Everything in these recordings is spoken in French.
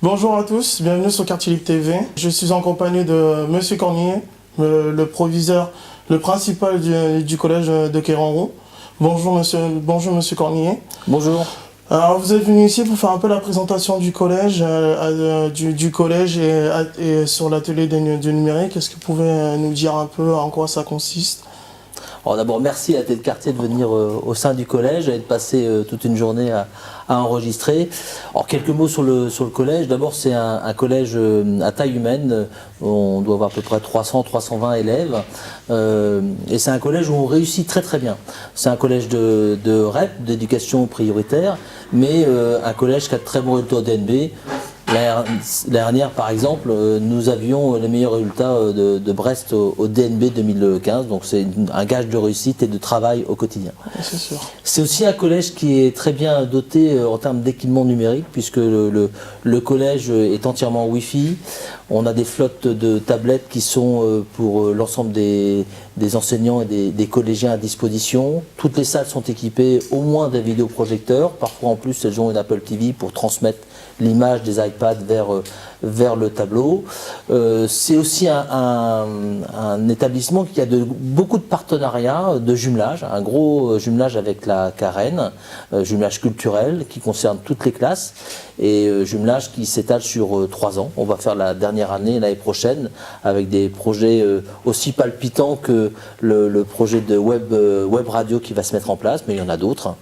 Bonjour à tous, bienvenue sur Quartier Libre TV. Je suis en compagnie de Monsieur Cornier, le proviseur, le principal du collège de Kéranrou. Bonjour Monsieur Cornier. Bonjour. Alors vous êtes venu ici pour faire un peu la présentation du collège, du collège et sur l'atelier du numérique. Est-ce que vous pouvez nous dire un peu en quoi ça consiste ? Alors d'abord, merci à la tête de quartier de venir au sein du collège et de passer toute une journée à enregistrer. Alors quelques mots sur le collège. D'abord, c'est un collège à taille humaine. On doit avoir à peu près 300-320 élèves. Et c'est un collège où on réussit très très bien. C'est un collège de REP, d'éducation prioritaire, mais un collège qui a de très bons résultats au DNB. L'année dernière, par exemple, nous avions les meilleurs résultats de Brest au DNB 2015, donc c'est un gage de réussite et de travail au quotidien. C'est sûr. C'est aussi un collège qui est très bien doté en termes d'équipement numérique, puisque le collège est entièrement Wi-Fi. On a des flottes de tablettes qui sont pour l'ensemble des enseignants et des collégiens à disposition. Toutes les salles sont équipées au moins d'un vidéoprojecteur. Parfois en plus elles ont une Apple TV pour transmettre l'image des iPads vers le tableau. C'est aussi un établissement qui a beaucoup de partenariats de jumelage, un gros jumelage avec la Carène, jumelage culturel qui concerne toutes les classes et jumelage qui s'étale sur 3 ans. On va faire la dernière année l'année prochaine avec des projets aussi palpitants que le projet de web radio qui va se mettre en place, mais il y en a d'autres.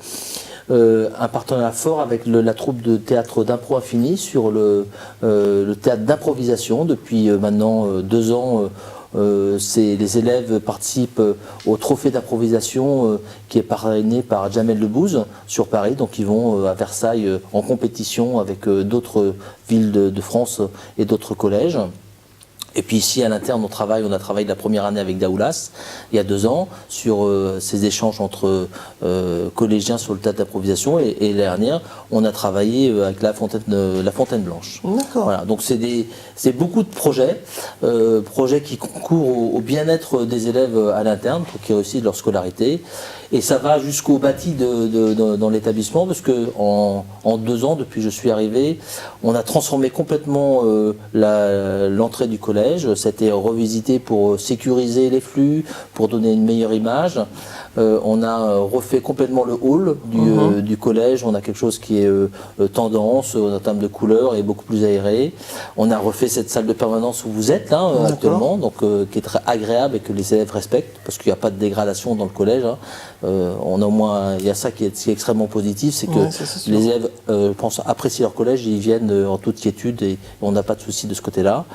Un partenariat fort avec la troupe de théâtre d'Impro Infini sur le théâtre d'improvisation. Depuis maintenant 2 ans, les élèves participent au trophée d'improvisation qui est parrainé par Jamel Debbouze sur Paris. Donc ils vont à Versailles en compétition avec d'autres villes de France et d'autres collèges. Et puis ici à l'interne, on a travaillé la première année avec Daoulas, il y a 2 ans, sur ces échanges entre collégiens sur le théâtre d'improvisation. Et l'année dernière, on a travaillé avec la Fontaine Blanche. D'accord. Voilà, donc c'est beaucoup de projets qui concourent au bien-être des élèves à l'interne pour qu'ils réussissent leur scolarité. Et ça va jusqu'au bâti dans l'établissement, parce que en 2 ans, depuis que je suis arrivé, on a transformé complètement l'entrée du collège. C'était revisité pour sécuriser les flux, pour donner une meilleure image. On a refait complètement le hall du collège. On a quelque chose qui est tendance en termes de couleur et beaucoup plus aéré. On a refait cette salle de permanence où vous êtes là actuellement, donc qui est très agréable et que les élèves respectent, parce qu'il n'y a pas de dégradation dans le collège. On a au moins, il y a ça qui est extrêmement positif, c'est que les élèves, je pense, apprécient leur collège, ils viennent en toute quiétude et on n'a pas de souci de ce côté-là.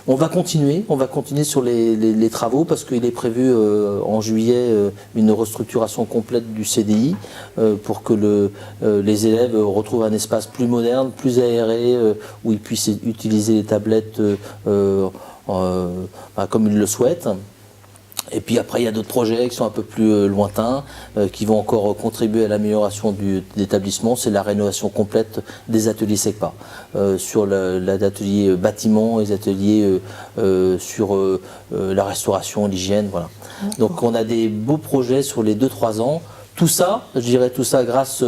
On va continuer sur les travaux, parce qu'il est prévu en juillet une restructuration complète du CDI pour que les élèves retrouvent un espace plus moderne, plus aéré, où ils puissent utiliser les tablettes comme ils le souhaitent. Et puis après, il y a d'autres projets qui sont un peu plus lointains, qui vont encore contribuer à l'amélioration de l'établissement. C'est la rénovation complète des ateliers SECPA, sur l'atelier bâtiment, les ateliers sur la restauration, l'hygiène, voilà. Donc on a des beaux projets sur les 2-3 ans. Tout ça, je dirais tout ça grâce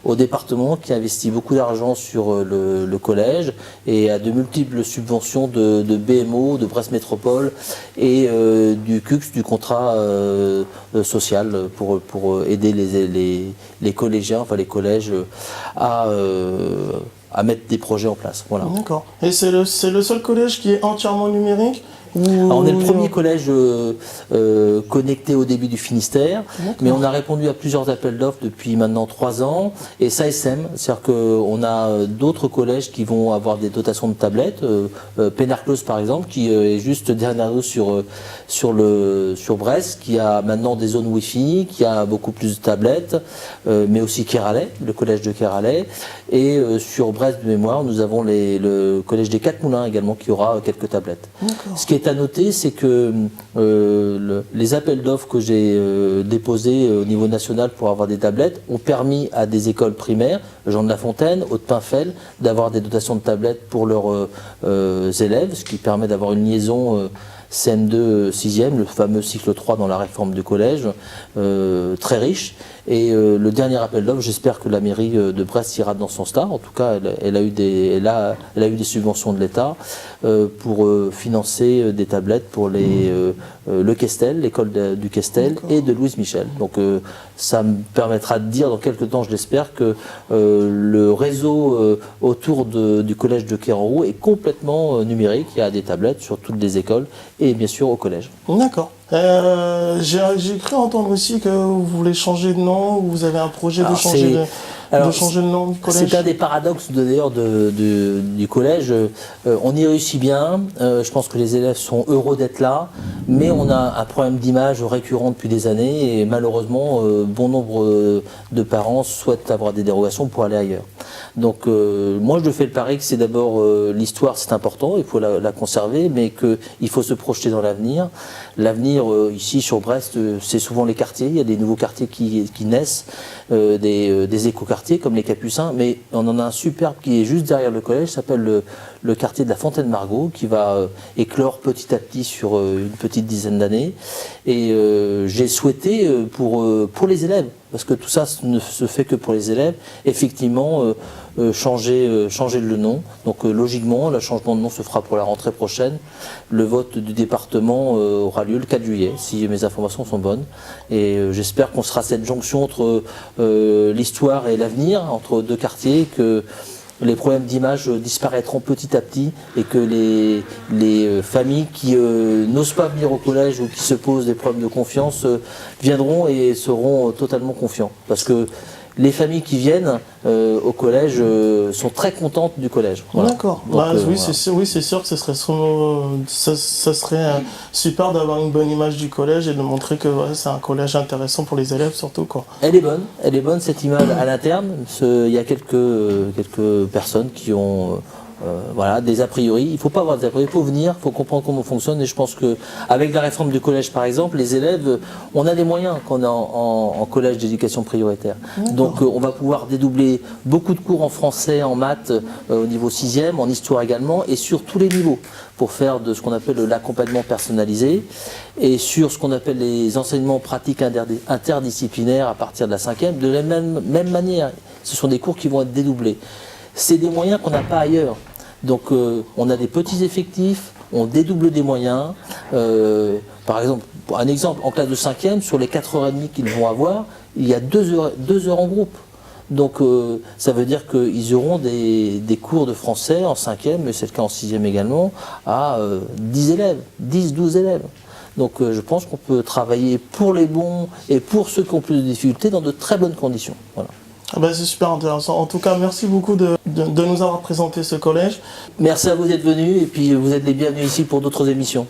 au département qui investit beaucoup d'argent sur le collège et à de multiples subventions de BMO, de Brest Métropole et du CUX, du contrat social pour aider les collégiens, enfin les collèges à mettre des projets en place. Voilà. D'accord. Et c'est le seul collège qui est entièrement numérique ? Alors, on est le premier collège connecté au début du Finistère, mais on a répondu à plusieurs appels d'offres depuis maintenant 3 ans, et SASM, c'est-à-dire qu'on a d'autres collèges qui vont avoir des dotations de tablettes, Pénarclose par exemple, qui est juste derrière nous sur Brest, qui a maintenant des zones Wi-Fi, qui a beaucoup plus de tablettes, mais aussi Kéralais, le collège de Kéralais, et sur Brest de mémoire, nous avons le collège des 4 Moulins également, qui aura quelques tablettes. Ce qui est à noter, c'est que les appels d'offres que j'ai déposés au niveau national pour avoir des tablettes ont permis à des écoles primaires, Jean de La Fontaine, Haute-Pinfel, d'avoir des dotations de tablettes pour leurs élèves, ce qui permet d'avoir une liaison CM2 6e, le fameux cycle 3 dans la réforme du collège, très riche. Et le dernier appel d'offres, j'espère que la mairie de Brest ira dans ce sens-là. En tout cas, elle a eu des subventions de l'État pour financer des tablettes pour le Questel, l'école du Questel et de Louise Michel. Donc ça me permettra de dire dans quelques temps, je l'espère, que le réseau autour du collège de Queyranroux est complètement numérique. Il y a des tablettes sur toutes les écoles et bien sûr au collège. D'accord. J'ai cru entendre aussi que vous voulez changer de nom, ou vous avez un projet de changer le nom du collège. C'est un des paradoxes d'ailleurs du collège. On y réussit bien, je pense que les élèves sont heureux d'être là, mais on a un problème d'image récurrent depuis des années et malheureusement bon nombre de parents souhaitent avoir des dérogations pour aller ailleurs. Donc moi je fais le pari que c'est d'abord l'histoire, c'est important, il faut la conserver, mais qu'il faut se projeter dans l'avenir. L'avenir ici sur Brest, c'est souvent les quartiers, il y a des nouveaux quartiers qui naissent, des écoquartiers comme les Capucins, mais on en a un superbe qui est juste derrière le collège, s'appelle le quartier de la Fontaine-Margot, qui va éclore petit à petit sur une petite dizaine d'années. Et j'ai souhaité pour les élèves, parce que tout ça ne se fait que pour les élèves, effectivement changer le nom. Donc logiquement, le changement de nom se fera pour la rentrée prochaine. Le vote du département aura lieu le 4 juillet, si mes informations sont bonnes. Et j'espère qu'on sera cette jonction entre l'histoire et l'avenir, entre deux quartiers, que les problèmes d'image disparaîtront petit à petit et que les familles qui n'osent pas venir au collège ou qui se posent des problèmes de confiance viendront et seront totalement confiants. Parce que les familles qui viennent au collège sont très contentes du collège. Voilà. D'accord. Oui, c'est sûr que ça serait super d'avoir une bonne image du collège et de montrer que c'est un collège intéressant pour les élèves surtout, quoi. Elle est bonne cette image à l'interne. Il y a quelques personnes qui ont des a priori. Il ne faut pas avoir des a priori, il faut venir, il faut comprendre comment on fonctionne. Et je pense qu'avec la réforme du collège, par exemple, les élèves, on a des moyens qu'on a en collège d'éducation prioritaire. Donc on va pouvoir dédoubler beaucoup de cours en français, en maths, au niveau 6e, en histoire également, et sur tous les niveaux, pour faire de ce qu'on appelle l'accompagnement personnalisé, et sur ce qu'on appelle les enseignements pratiques interdisciplinaires à partir de la 5e, de la même manière. Ce sont des cours qui vont être dédoublés. C'est des moyens qu'on n'a pas ailleurs. Donc on a des petits effectifs, on dédouble des moyens. Par exemple, un exemple, en classe de 5e, sur les 4h30 qu'ils vont avoir, il y a 2 heures en groupe. Donc ça veut dire qu'ils auront des cours de français en 5e, mais c'est le cas en 6e également, à 10 élèves, 10-12 élèves. Donc je pense qu'on peut travailler pour les bons et pour ceux qui ont plus de difficultés dans de très bonnes conditions. Voilà. C'est super intéressant. En tout cas, merci beaucoup de nous avoir présenté ce collège. Merci à vous d'être venus et puis vous êtes les bienvenus ici pour d'autres émissions.